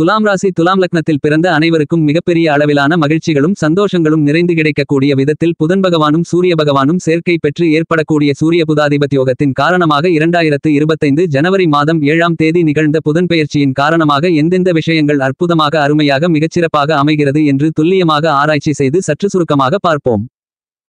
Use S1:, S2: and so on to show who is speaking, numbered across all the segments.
S1: துலாம் ராசி துலாம் லக்னத்தில் பிறந்த அனைவருக்கும் மிகப்பெரிய அளவிலான மகிழ்ச்சிகளும் சந்தோஷங்களும் நிறைந்து கிடைக்கக்கூடிய விதத்தில் புதன் பகவானும் சூரிய பகவானும் சேர்க்கை பெற்று ஏற்படக்கூடிய சூரிய புதாதிபத்யோகத்தின் காரணமாக 2025 ஜனவரி மாதம் 7ஆம் தேதி நிகழ்ந்த புதன் பெயர்ச்சியின் காரணமாக எந்தெந்த விஷயங்கள் அற்புதமாக அருமையாக மிகச்சிறப்பாக அமைகிறது என்று துல்லியமாக ஆராய்ச்சி செய்து சற்று சுருக்கமாக பார்ப்போம்.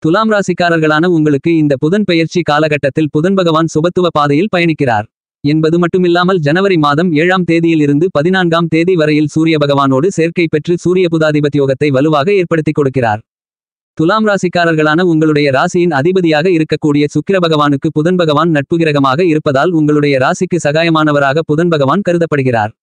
S1: துலாம் ராசிக்காரர்களான உங்களுக்கு இந்த புதன் பெயர்ச்சி காலகட்டத்தில் புதன் பகவான் சுபத்துவ பாதையில் பயணிக்கிறார் என்பது மட்டுமில்லாமல் ஜனவரி மாதம் 7ஆம் தேதியில் இருந்து 14ஆம் தேதி வரையில் சூரிய பகவானோடு சேர்க்கை பெற்று சூரிய புதாதிபத்யோகத்தை வலுவாக ஏற்படுத்திக் கொடுக்கிறார். துலாம் ராசிக்காரர்களான உங்களுடைய ராசியின் அதிபதியாக இருக்கக்கூடிய சுக்கிர பகவானுக்கு புதன் பகவான் நட்பு கிரகமாக இருப்பதால் உங்களுடைய ராசிக்கு சகாயமானவராக புதன் பகவான் கருதப்படுகிறார்.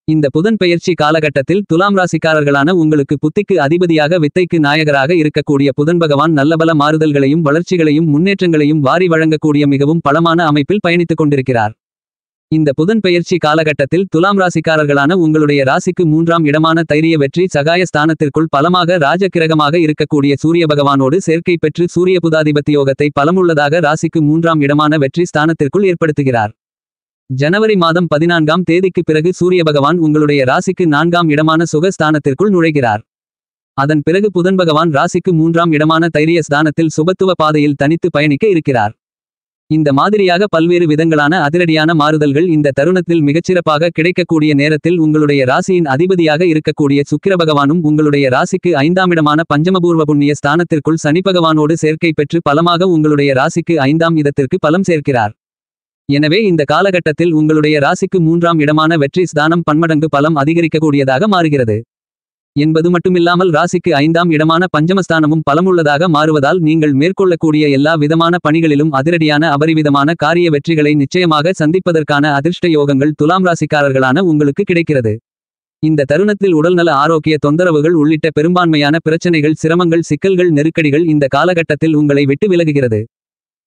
S1: இந்த புதன் பெயர்ச்சி காலகட்டத்தில் துலாம் ராசிக்காரர்களான உங்களுக்கு புத்திக்கு அதிபதியாக வித்தைக்கு நாயகராக இருக்கக்கூடிய புதன் பகவான் நல்லபல மாறுதல்களையும் வளர்ச்சிகளையும் முன்னேற்றங்களையும் வாரி வழங்கக்கூடிய மிகவும் பலமான அமைப்பில் பயணித்துக் கொண்டிருக்கிறார். இந்த புதன் பெயர்ச்சி காலகட்டத்தில் துலாம் ராசிக்காரர்களான உங்களுடைய ராசிக்கு 3ஆம் இடமான தைரிய வெற்றி சகாய ஸ்தானத்திற்குள் பலமாக ராஜகிரகமாக இருக்கக்கூடிய சூரிய பகவானோடு சேர்க்கை பெற்று சூரிய புதாதிபத்யோகத்தை பலமுள்ளதாக ராசிக்கு 3ஆம் இடமான வெற்றி ஸ்தானத்திற்குள் ஏற்படுத்துகிறார். ஜனவரி மாதம் 14ஆம் தேதிக்கு பிறகு சூரிய பகவான் உங்களுடைய ராசிக்கு 4ஆம் இடமான சுக ஸ்தானத்திற்குள் நுழைகிறார். அதன் பிறகு புதன் பகவான் ராசிக்கு 3ஆம் இடமான தைரிய ஸ்தானத்தில் சுபத்துவ பாதையில் தனித்து பயணிக்க இருக்கிறார். இந்த மாதிரியாக பல்வேறு விதங்களான அதிரடியான மாறுதல்கள் இந்த தருணத்தில் மிகச்சிறப்பாக கிடைக்கக்கூடிய நேரத்தில் உங்களுடைய ராசியின் அதிபதியாக இருக்கக்கூடிய சுக்கிர பகவானும் உங்களுடைய ராசிக்கு 5ஆம் இடமான பஞ்சமபூர்வ புண்ணிய ஸ்தானத்திற்குள் சனி பகவானோடு சேர்க்கை பெற்று பலமாக உங்களுடைய ராசிக்கு 5ஆம் இடத்திற்கு பலம் சேர்க்கிறார். எனவே இந்த காலகட்டத்தில் உங்களுடைய ராசிக்கு 3ஆம் இடமான வெற்றி ஸ்தானம் பன்மடங்கு பலம் அதிகரிக்கக்கூடியதாக மாறுகிறது என்பது மட்டுமில்லாமல் ராசிக்கு 5ஆம் இடமான பஞ்சமஸ்தானமும் பலமுள்ளதாக மாறுவதால் நீங்கள் மேற்கொள்ளக்கூடிய எல்லா விதமான பணிகளிலும் அதிரடியான அபரிவிதமான காரிய வெற்றிகளை நிச்சயமாக சந்திப்பதற்கான அதிர்ஷ்ட யோகங்கள் துலாம் ராசிக்காரர்களான உங்களுக்கு கிடைக்கிறது. இந்த தருணத்தில் உடல்நல ஆரோக்கிய தொந்தரவுகள் உள்ளிட்ட பெரும்பான்மையான பிரச்சனைகள் சிரமங்கள் சிக்கல்கள் நெருக்கடிகள் இந்த காலகட்டத்தில் உங்களை விட்டு விலகுகிறது.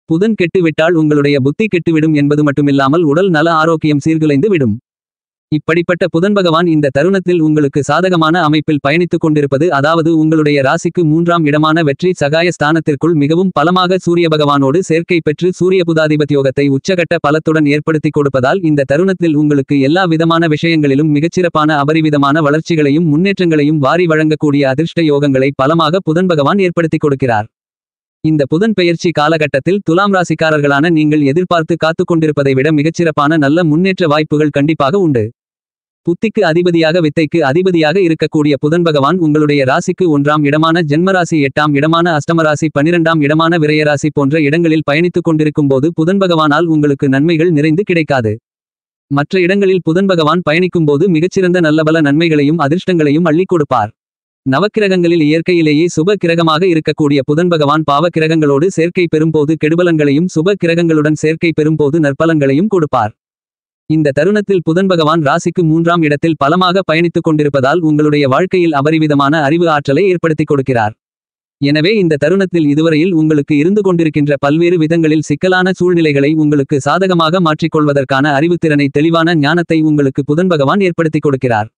S1: புதன் கெட்டுவிட்டால் உங்களுடைய புத்தி கெட்டுவிடும் என்பது மட்டுமில்லாமல் உடல் நல ஆரோக்கியம் சீர்குலைந்து விடும். இப்படிப்பட்ட புதன் பகவான் இந்த தருணத்தில் உங்களுக்கு சாதகமான அமைப்பில் பயணித்துக் கொண்டிருப்பது அதாவது உங்களுடைய ராசிக்கு 3ஆம் இடமான வெற்றி சகாய ஸ்தானத்திற்குள் மிகவும் பலமாக சூரிய பகவானோடு சேர்க்கை பெற்று சூரிய புதாதிபத்யோகத்தை உச்சகட்ட பலத்துடன் ஏற்படுத்திக் கொடுப்பதால் இந்த தருணத்தில் உங்களுக்கு எல்லா விதமான விஷயங்களிலும் மிகச்சிறப்பான அபரிவிதமான வளர்ச்சிகளையும் முன்னேற்றங்களையும் வாரி வழங்கக்கூடிய அதிர்ஷ்ட யோகங்களை பலமாக புதன் பகவான் ஏற்படுத்திக் கொடுக்கிறார். இந்த புதன் பெயர்ச்சி காலகட்டத்தில் துலாம் ராசிக்காரர்களான நீங்கள் எதிர்பார்த்து காத்துக்கொண்டிருப்பதை விட மிகச்சிறப்பான நல்ல முன்னேற்ற வாய்ப்புகள் கண்டிப்பாக உண்டு. புத்திக்கு அதிபதியாக வித்தைக்கு அதிபதியாக இருக்கக்கூடிய புதன் பகவான் உங்களுடைய ராசிக்கு 1ஆம் இடமான ஜென்மராசி 8ஆம் இடமான அஷ்டமராசி 12ஆம் இடமான விரயராசி போன்ற இடங்களில் பயணித்துக் கொண்டிருக்கும் போது புதன் பகவானால் உங்களுக்கு நன்மைகள் நிறைந்து கிடைக்காது. மற்ற இடங்களில் புதன் பகவான் பயணிக்கும் போது மிகச்சிறந்த நல்லபல நன்மைகளையும் அதிர்ஷ்டங்களையும் அள்ளிக் கொடுப்பார். நவக்கிரகங்களில் இயற்கையிலேயே சுப கிரகமாக இருக்கக்கூடிய புதன் பகவான் பாவ கிரகங்களோடு சேர்க்கை பெறும்போது கெடுபலன்களையும் சுப கிரகங்களுடன் சேர்க்கை பெறும்போது நற்பலன்களையும் கொடுப்பார். இந்த தருணத்தில் புதன் பகவான் ராசிக்கு 3ஆம் இடத்தில் பலமாக பயணித்துக் கொண்டிருப்பதால் உங்களுடைய வாழ்க்கையில் அபரிவிதமான அறிவு ஆற்றலை ஏற்படுத்திக் கொடுக்கிறார். எனவே இந்த தருணத்தில் இதுவரையில் உங்களுக்கு இருந்து கொண்டிருக்கின்ற பல்வேறு விதங்களில் சிக்கலான சூழ்நிலைகளை உங்களுக்கு சாதகமாக மாற்றிக்கொள்வதற்கான அறிவுத்திறனை தெளிவான ஞானத்தை உங்களுக்கு புதன் பகவான் ஏற்படுத்திக் கொடுக்கிறார்.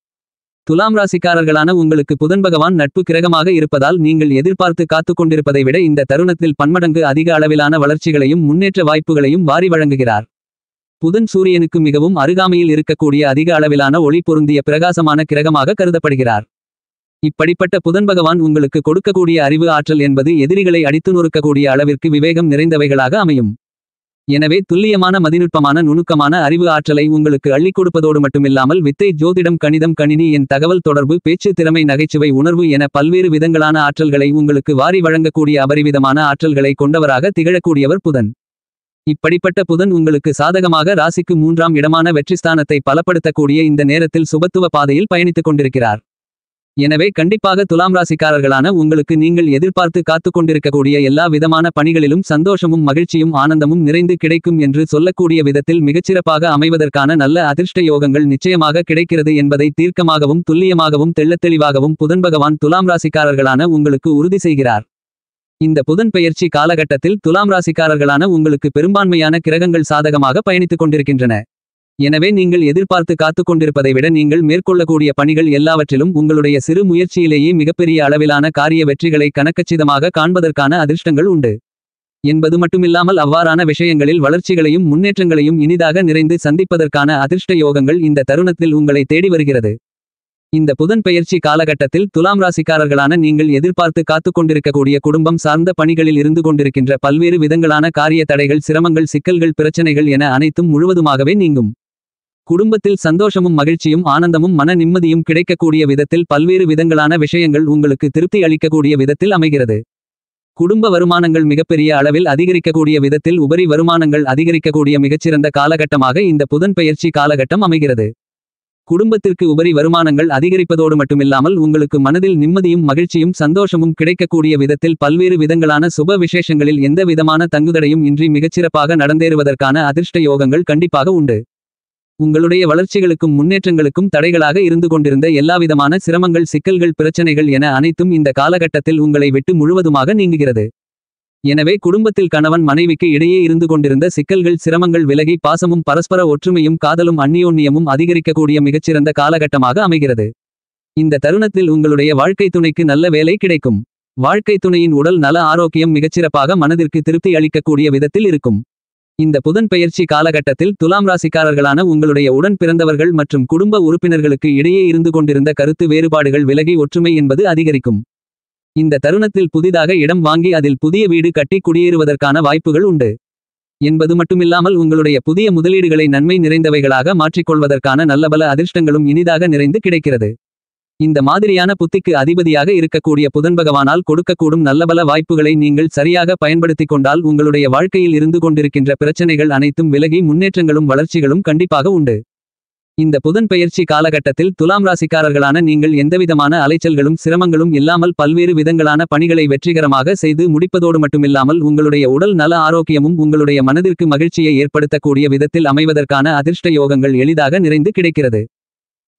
S1: துலாம் ராசிக்காரர்களான உங்களுக்கு புதன் பகவான் நட்பு கிரகமாக இருப்பதால் நீங்கள் எதிர்பார்த்து காத்துக் கொண்டிருப்பதை விட இந்த தருணத்தில் பன்மடங்கு அதிக அளவிலான வளர்ச்சிகளையும் முன்னேற்ற வாய்ப்புகளையும் வாரி வழங்குகிறார். புதன் சூரியனுக்கு மிகவும் அருகாமையில் இருக்கக்கூடிய அதிக அளவிலான ஒளி பொருந்திய பிரகாசமான கிரகமாக கருதப்படுகிறார். இப்படிப்பட்ட புதன் பகவான் உங்களுக்கு கொடுக்கக்கூடிய அறிவு ஆற்றல் என்பது எதிரிகளை அடித்து நொறுக்கக்கூடிய அளவிற்கு விவேகம் நிறைந்தவைகளாக அமையும். எனவே துல்லியமான மதிநுட்பமான நுணுக்கமான அறிவு ஆற்றலை உங்களுக்கு அள்ளிக் கொடுப்பதோடு மட்டுமில்லாமல் வித்தை ஜோதிடம் கணிதம் கணினி என் தகவல் தொடர்பு பேச்சு திறமை நகைச்சுவை உணர்வு என பல்வேறு விதங்களான ஆற்றல்களை உங்களுக்கு வாரி வழங்கக்கூடிய அபரிவிதமான ஆற்றல்களை கொண்டவராக திகழக்கூடியவர் புதன். இப்படிப்பட்ட புதன் உங்களுக்கு சாதகமாக ராசிக்கு 3ஆம் இடமான வெற்றிஸ்தானத்தை பலப்படுத்தக்கூடிய இந்த நேரத்தில் சுபத்துவ பாதையில் பயணித்துக் கொண்டிருக்கிறார். எனவே கண்டிப்பாக துலாம் ராசிக்காரர்களான உங்களுக்கு நீங்கள் எதிர்பார்த்து காத்துக் கொண்டிருக்கக்கூடிய எல்லா விதமான பணிகளிலும் சந்தோஷமும் மகிழ்ச்சியும் ஆனந்தமும் நிறைந்து கிடைக்கும் என்று சொல்லக்கூடிய விதத்தில் மிகச்சிறப்பாக அமைவதற்கான நல்ல அதிர்ஷ்ட யோகங்கள் நிச்சயமாக கிடைக்கிறது என்பதை தீர்க்கமாகவும் துல்லியமாகவும் தெள்ளத்தெளிவாகவும் புதன் பகவான் துலாம் ராசிக்காரர்களான உங்களுக்கு உறுதி செய்கிறார். இந்த புதன் பெயர்ச்சி காலகட்டத்தில் துலாம் ராசிக்காரர்களான உங்களுக்கு பெரும்பான்மையான கிரகங்கள் சாதகமாக பயணித்துக் கொண்டிருக்கின்றன. எனவே நீங்கள் எதிர்பார்த்து காத்துக் கொண்டிருப்பதை விட நீங்கள் மேற்கொள்ளக்கூடிய பணிகள் எல்லாவற்றிலும் உங்களுடைய சிறு முயற்சியிலேயே மிகப்பெரிய அளவிலான காரிய வெற்றிகளை கணக்கச்சிதமாக காண்பதற்கான அதிர்ஷ்டங்கள் உண்டு என்பது மட்டுமில்லாமல் அவ்வாறான விஷயங்களில் வளர்ச்சிகளையும் முன்னேற்றங்களையும் இனிதாக நிறைந்து சந்திப்பதற்கான அதிர்ஷ்ட யோகங்கள் இந்த தருணத்தில் உங்களை தேடி வருகிறது. இந்த புதன் பெயர்ச்சி காலகட்டத்தில் துலாம் ராசிக்காரர்களான நீங்கள் எதிர்பார்த்து காத்துக்கொண்டிருக்கக்கூடிய குடும்பம் சார்ந்த பணிகளில் இருந்து கொண்டிருக்கின்ற பல்வேறு விதங்களான காரிய தடைகள், சிரமங்கள், சிக்கல்கள், பிரச்சனைகள் என அனைத்தும் முழுவதுமாகவே நீங்கும். குடும்பத்தில் சந்தோஷமும் மகிழ்ச்சியும் ஆனந்தமும் மன நிம்மதியும் கிடைக்கக்கூடிய விதத்தில் பல்வேறு விதங்களான விஷயங்கள் உங்களுக்கு திருப்தி அளிக்கக்கூடிய விதத்தில் அமைகிறது. குடும்ப வருமானங்கள் மிகப்பெரிய அளவில் அதிகரிக்கக்கூடிய விதத்தில் உபரி வருமானங்கள் அதிகரிக்கக்கூடிய மிகச்சிறந்த காலகட்டமாக இந்த புதன் பெயர்ச்சி காலகட்டம் அமைகிறது. குடும்பத்திற்கு உபரி வருமானங்கள் அதிகரிப்பதோடு மட்டுமில்லாமல் உங்களுக்கு மனதில் நிம்மதியும் மகிழ்ச்சியும் சந்தோஷமும் கிடைக்கக்கூடிய விதத்தில் பல்வேறு விதங்களான சுப விசேஷங்களில் எந்த விதமான தங்குதடையும் இன்றி மிகச்சிறப்பாக நடந்தேறுவதற்கான அதிர்ஷ்ட யோகங்கள் கண்டிப்பாக உண்டு. உங்களுடைய வளர்ச்சிகளுக்கும் முன்னேற்றங்களுக்கும் தடைகளாக இருந்து கொண்டிருந்த எல்லாவிதமான சிரமங்கள், சிக்கல்கள், பிரச்சனைகள் என அனைத்தும் இந்த காலகட்டத்தில் உங்களை விட்டு முழுவதுமாக நீங்குகிறது. எனவே குடும்பத்தில் கணவன் மனைவிக்கு இடையே இருந்து கொண்டிருந்த சிக்கல்கள், சிரமங்கள் விலகி பாசமும் பரஸ்பர ஒற்றுமையும் காதலும் அந்நியோன்யமும் அதிகரிக்கக்கூடிய மிகச்சிறந்த காலகட்டமாக அமைகிறது. இந்த தருணத்தில் உங்களுடைய வாழ்க்கை துணைக்கு நல்ல வேலை கிடைக்கும். வாழ்க்கை துணையின் உடல் நல ஆரோக்கியம் மிகச்சிறப்பாக மனதிற்கு திருப்தி அளிக்கக்கூடிய விதத்தில் இருக்கும். இந்த புதன் பெயர்ச்சி காலகட்டத்தில் துலாம் ராசிக்காரர்களான உங்களுடைய உடன் பிறந்தவர்கள் மற்றும் குடும்ப உறுப்பினர்களுக்கு இடையே இருந்து கொண்டிருந்த கருத்து வேறுபாடுகள் விலகி ஒற்றுமை என்பது அதிகரிக்கும். இந்த தருணத்தில் புதிதாக இடம் வாங்கி அதில் புதிய வீடு கட்டி குடியேறுவதற்கான வாய்ப்புகள் உண்டு என்பது மட்டுமில்லாமல் உங்களுடைய புதிய முதலீடுகளை நன்மை நிறைந்தவைகளாக மாற்றிக்கொள்வதற்கான நல்லபல அதிர்ஷ்டங்களும் இனிதாக நிறைந்து கிடைக்கிறது. இந்த மாதிரியான புத்திக்கு அதிபதியாக இருக்கக்கூடிய புதன் பகவானால் கொடுக்கக்கூடும் நல்லபல வாய்ப்புகளை நீங்கள் சரியாக பயன்படுத்திக் கொண்டால் உங்களுடைய வாழ்க்கையில் இருந்து கொண்டிருக்கின்ற பிரச்சனைகள் அனைத்தும் விலகி முன்னேற்றங்களும் வளர்ச்சிகளும் கண்டிப்பாக உண்டு. இந்த புதன் பெயர்ச்சி காலகட்டத்தில் துலாம் ராசிக்காரர்களான நீங்கள் எந்தவிதமான அலைச்சல்களும் சிரமங்களும் இல்லாமல் பல்வேறு விதங்களான பணிகளை வெற்றிகரமாக செய்து முடிப்பதோடு மட்டுமில்லாமல் உங்களுடைய உடல் நல ஆரோக்கியமும் உங்களுடைய மனதிற்கு மகிழ்ச்சியை ஏற்படுத்தக்கூடிய விதத்தில் அமைவதற்கான அதிர்ஷ்ட யோகங்கள் எளிதாக நிறைந்து கிடைக்கிறது.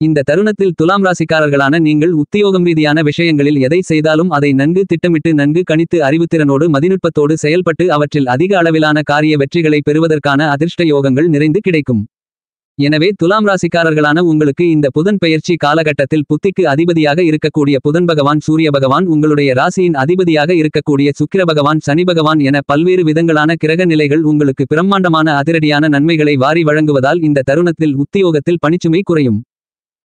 S1: இந்த தருணத்தில் துலாம் ராசிக்காரர்களான நீங்கள் உத்தியோகம் ரீதியான விஷயங்களில் எதை செய்தாலும் அதை நன்கு திட்டமிட்டு நன்கு கணித்து அறிவுத்திறனோடு மதிநுட்பத்தோடு செயல்பட்டு அவற்றில் அதிக அளவிலான காரிய வெற்றிகளை பெறுவதற்கான அதிர்ஷ்ட யோகங்கள் நிறைந்து கிடைக்கும். எனவே துலாம் ராசிக்காரர்களான உங்களுக்கு இந்த புதன் பெயர்ச்சி காலகட்டத்தில் புத்திக்கு அதிபதியாக இருக்கக்கூடிய புதன் பகவான், சூரிய பகவான், உங்களுடைய ராசியின் அதிபதியாக இருக்கக்கூடிய சுக்கிர பகவான், சனி பகவான் என பல்வேறு விதங்களான கிரக நிலைகள் உங்களுக்கு பிரம்மாண்டமான அதிரடியான நன்மைகளை வாரி வழங்குவதால் இந்த தருணத்தில் உத்தியோகத்தில் பணிச்சுமை குறையும்.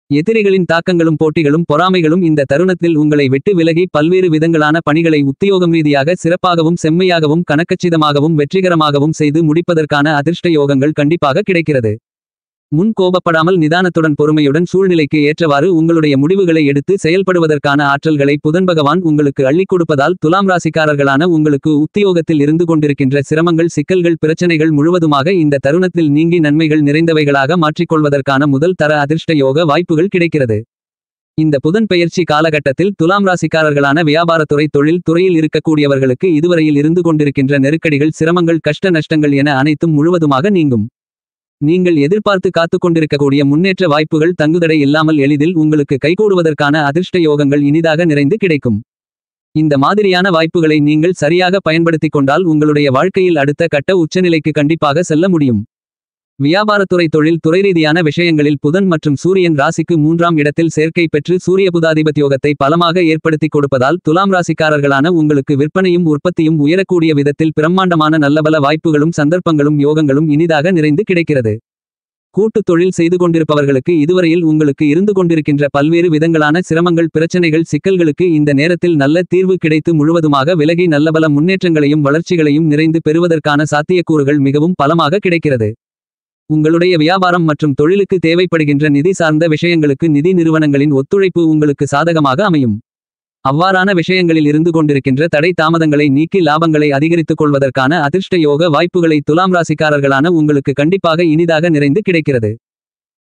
S1: எதிரிகளின் தாக்கங்களும் போட்டிகளும் பொறாமைகளும் இந்த தருணத்தில் உங்களை விட்டு விலகி பல்வேறு விதங்களான பணிகளை உத்தியோகம் ரீதியாக சிறப்பாகவும் செம்மையாகவும் கனக்கச்சிதமாகவும் வெற்றிகரமாகவும் செய்து முடிப்பதற்கான அதிர்ஷ்ட யோகங்கள் கண்டிப்பாக கிடைக்கிறது. முன் கோபப்படாமல் நிதானத்துடன் பொறுமையுடன் சூழ்நிலைக்கு ஏற்றவாறு உங்களுடைய முடிவுகளை எடுத்து செயல்படுவதற்கான ஆற்றல்களை புதன் பகவான் உங்களுக்கு அள்ளிக் கொடுப்பதால் துலாம் ராசிக்காரர்களான உங்களுக்கு உத்தியோகத்தில் இருந்து கொண்டிருக்கின்ற சிரமங்கள், சிக்கல்கள், பிரச்சனைகள் முழுவதுமாக இந்த தருணத்தில் நீங்கி நன்மைகள் நிறைந்தவைகளாக மாற்றிக்கொள்வதற்கான முதல் தர அதிர்ஷ்ட யோக வாய்ப்புகள் கிடைக்கிறது. இந்த புதன் பெயர்ச்சி காலகட்டத்தில் துலாம் ராசிக்காரர்களான வியாபாரத்துறை, தொழில் துறையில் இருக்கக்கூடியவர்களுக்கு இதுவரையில் இருந்து கொண்டிருக்கின்ற நெருக்கடிகள், சிரமங்கள், கஷ்ட நஷ்டங்கள் என அனைத்தும் முழுவதுமாக நீங்கும். நீங்கள் எதிர்பார்த்து காத்துக்கொண்டிருக்கக்கூடிய முன்னேற்ற வாய்ப்புகள் தங்குதடை இல்லாமல் எளிதில் உங்களுக்கு கைகூடுவதற்கான அதிர்ஷ்ட யோகங்கள் இனிதாக நிறைந்து கிடைக்கும். இந்த மாதிரியான வாய்ப்புகளை நீங்கள் சரியாக பயன்படுத்திக் கொண்டால் உங்களுடைய வாழ்க்கையில் அடுத்த கட்ட உச்சநிலைக்கு கண்டிப்பாக செல்ல முடியும். வியாபாரத்துறை, தொழில் துறை ரீதியான விஷயங்களில் புதன் மற்றும் சூரியன் ராசிக்கு 3ஆம் இடத்தில் சேர்க்கை பெற்று சூரிய புதாதிபத்தியோகத்தை பலமாக ஏற்படுத்திக் கொடுப்பதால் துலாம் ராசிக்காரர்களான உங்களுக்கு விற்பனையும் உற்பத்தியும் உயரக்கூடிய விதத்தில் பிரம்மாண்டமான நல்லபல வாய்ப்புகளும் சந்தர்ப்பங்களும் யோகங்களும் இனிதாக நிறைந்து கிடைக்கிறது. கூட்டுத் தொழில் செய்து கொண்டிருப்பவர்களுக்கு இதுவரையில் உங்களுக்கு இருந்து கொண்டிருக்கின்ற பல்வேறு விதங்களான சிரமங்கள், பிரச்சனைகள், சிக்கல்களுக்கு இந்த நேரத்தில் நல்ல தீர்வு கிடைத்து முழுவதுமாக விலகி நல்லபல முன்னேற்றங்களையும் வளர்ச்சிகளையும் நிறைந்து பெறுவதற்கான சாத்தியக்கூறுகள் மிகவும் பலமாக கிடைக்கிறது. உங்களுடைய வியாபாரம் மற்றும் தொழிலுக்கு தேவைப்படுகின்ற நிதி சார்ந்த விஷயங்களுக்கு நிதி நிறுவனங்களின் ஒத்துழைப்பு உங்களுக்கு சாதகமாக அமையும். அவ்வாறான விஷயங்களில் இருந்து கொண்டிருக்கின்ற தடை தாமதங்களை நீக்கி லாபங்களை அதிகரித்துக் கொள்வதற்கான அதிர்ஷ்ட யோக வாய்ப்புகளை துலாம் ராசிக்காரர்களான உங்களுக்கு கண்டிப்பாக இனிதாக நிறைந்து கிடைக்கிறது.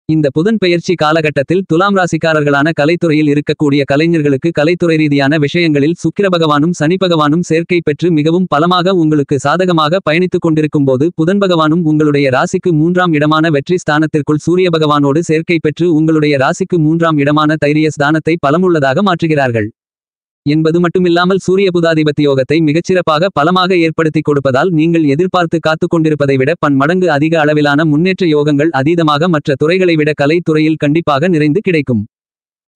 S1: இந்த புதன் பெயர்ச்சி காலகட்டத்தில் துலாம் ராசிக்காரர்களான கலைத்துறையில் இருக்கக்கூடிய கலைஞர்களுக்கு கலைத்துறை ரீதியான விஷயங்களில் சுக்கிர பகவானும் சனி பகவானும் சேர்க்கை பெற்று மிகவும் பலமாக உங்களுக்கு சாதகமாக பயணித்துக் கொண்டிருக்கும் போது புதன் பகவானும் உங்களுடைய ராசிக்கு 3ஆம் இடமான வெற்றி ஸ்தானத்திற்குள் சூரிய பகவானோடு சேர்க்கை பெற்று உங்களுடைய ராசிக்கு 3ஆம் இடமான தைரிய ஸ்தானத்தை பலமுள்ளதாக மாற்றுகிறார்கள் என்பது மட்டுமில்லாமல் சூரிய புதாதிபத்தியோகத்தை மிகச்சிறப்பாக பலமாக ஏற்படுத்திக் கொடுப்பதால் நீங்கள் எதிர்பார்த்து காத்துக்கொண்டிருப்பதை விட பன்மடங்கு அதிக அளவிலான முன்னேற்ற யோகங்கள் அதீதமாக மற்ற துறைகளை விட கலை துறையில் கண்டிப்பாக நிறைந்து கிடைக்கும்.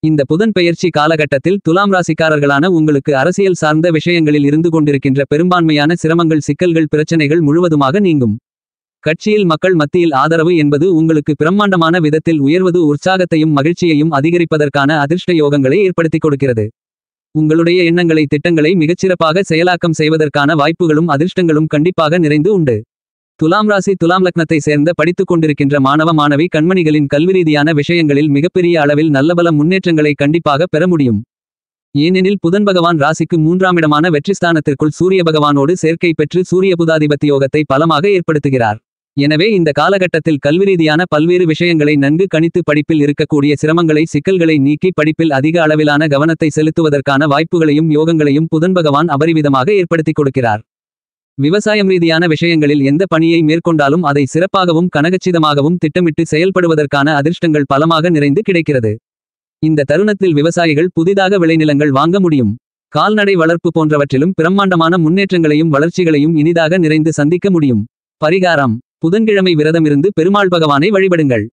S1: இந்த புதன் பெயர்ச்சி காலகட்டத்தில் துலாம் ராசிக்காரர்களான உங்களுக்கு அரசியல் சார்ந்த விஷயங்களில் இருந்து கொண்டிருக்கின்ற பெரும்பான்மையான சிரமங்கள், சிக்கல்கள், பிரச்சனைகள் முழுவதுமாக நீங்கும். கட்சியில் மக்கள் மத்தியில் ஆதரவு என்பது உங்களுக்கு பிரம்மாண்டமான விதத்தில் உயர்வது உற்சாகத்தையும் மகிழ்ச்சியையும் அதிகரிப்பதற்கான அதிர்ஷ்ட யோகங்களை ஏற்படுத்திக் கொடுக்கிறது. உங்களுடைய எண்ணங்களை திட்டங்களை மிகச்சிறப்பாக செயலாக்கம் செய்வதற்கான வாய்ப்புகளும் அதிர்ஷ்டங்களும் கண்டிப்பாக நிறைந்து உண்டு. துலாம் ராசி துலாம் லக்னத்தை சேர்ந்த படித்துக் கொண்டிருக்கின்ற மாணவ மாணவி கண்மணிகளின் கல்விரீதியான விஷயங்களில் மிகப்பெரிய அளவில் நல்லபல முன்னேற்றங்களை கண்டிப்பாக பெற முடியும். ஏனெனில் புதன் பகவான் ராசிக்கு 3ஆம் இடமான வெற்றிஸ்தானத்திற்குள் சூரிய பகவானோடு சேர்க்கை பெற்று சூரிய புதாதிபத்தி யோகத்தை பலமாக ஏற்படுத்துகிறார். எனவே இந்த காலகட்டத்தில் கல்விரீதியான பல்வேறு விஷயங்களை நன்கு கணித்து படிப்பில் இருக்கக்கூடிய சிரமங்களை சிக்கல்களை நீக்கி படிப்பில் அதிக அளவிலான கவனத்தை செலுத்துவதற்கான வாய்ப்புகளையும் யோகங்களையும் புதன் பகவான் அபரிவிதமாக ஏற்படுத்திக் கொடுக்கிறார். விவசாயம் ரீதியான விஷயங்களில் எந்த பணியை மேற்கொண்டாலும் அதை சிறப்பாகவும் கனகச்சிதமாகவும் திட்டமிட்டு செயல்படுவதற்கான அதிர்ஷ்டங்கள் பலமாக நிறைந்து கிடைக்கிறது. இந்த தருணத்தில் விவசாயிகள் புதிதாக விளைநிலங்கள் வாங்க முடியும். கால்நடை வளர்ப்பு போன்றவற்றிலும் பிரம்மாண்டமான முன்னேற்றங்களையும் வளர்ச்சிகளையும் இனிதாக நிறைந்து சந்திக்க முடியும். பரிகாரம்: புதன்கிழமை விரதமிருந்து பெருமாள் பகவானை வழிபடுங்கள்.